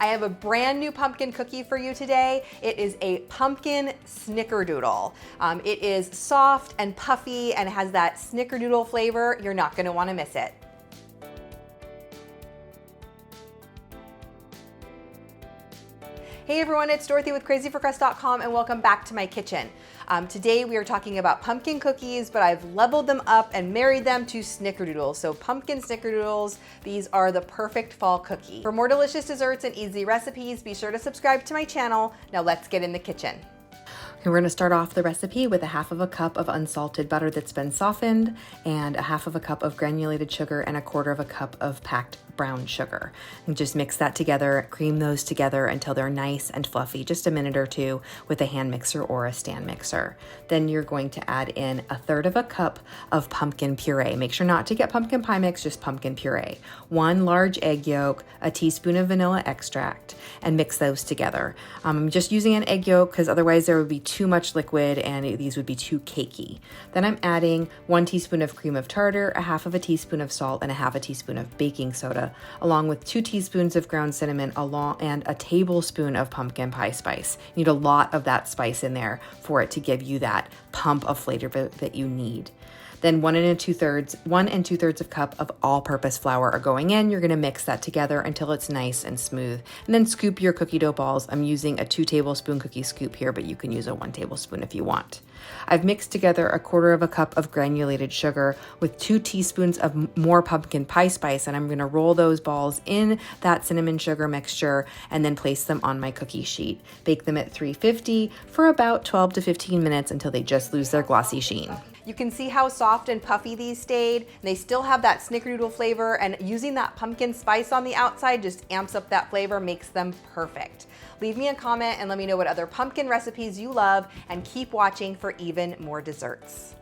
I have a brand new pumpkin cookie for you today. It is a pumpkin snickerdoodle. It is soft and puffy and has that snickerdoodle flavor. You're not gonna wanna miss it. Hey everyone, it's Dorothy with crazyforcrust.com and welcome back to my kitchen. Today we are talking about pumpkin cookies, but I've leveled them up and married them to snickerdoodles. So pumpkin snickerdoodles, these are the perfect fall cookie. For more delicious desserts and easy recipes, be sure to subscribe to my channel. Now let's get in the kitchen. Okay, we're gonna start off the recipe with a half of a cup of unsalted butter that's been softened and a half of a cup of granulated sugar and a quarter of a cup of packed brown sugar. And just mix that together, cream those together until they're nice and fluffy, just a minute or two with a hand mixer or a stand mixer. Then you're going to add in a third of a cup of pumpkin puree. Make sure not to get pumpkin pie mix, just pumpkin puree. 1 large egg yolk, a teaspoon of vanilla extract, and mix those together. I'm just using an egg yolk because otherwise there would be too much liquid and these would be too cakey. Then I'm adding 1 teaspoon of cream of tartar, a half of a teaspoon of salt, and a half a teaspoon of baking soda, along with 2 teaspoons of ground cinnamon and a tablespoon of pumpkin pie spice. You need a lot of that spice in there for it to give you that pump of flavor that you need. Then 1 2/3 of cup of all-purpose flour are going in. You're gonna mix that together until it's nice and smooth. And then scoop your cookie dough balls. I'm using a 2 tablespoon cookie scoop here, but you can use a 1 tablespoon if you want. I've mixed together a quarter of a cup of granulated sugar with 2 teaspoons of more pumpkin pie spice, and I'm gonna roll those balls in that cinnamon sugar mixture and then place them on my cookie sheet. Bake them at 350 for about 12 to 15 minutes until they just lose their glossy sheen. You can see how soft and puffy these stayed. They still have that snickerdoodle flavor, and using that pumpkin spice on the outside just amps up that flavor, makes them perfect. Leave me a comment and let me know what other pumpkin recipes you love, and keep watching for even more desserts.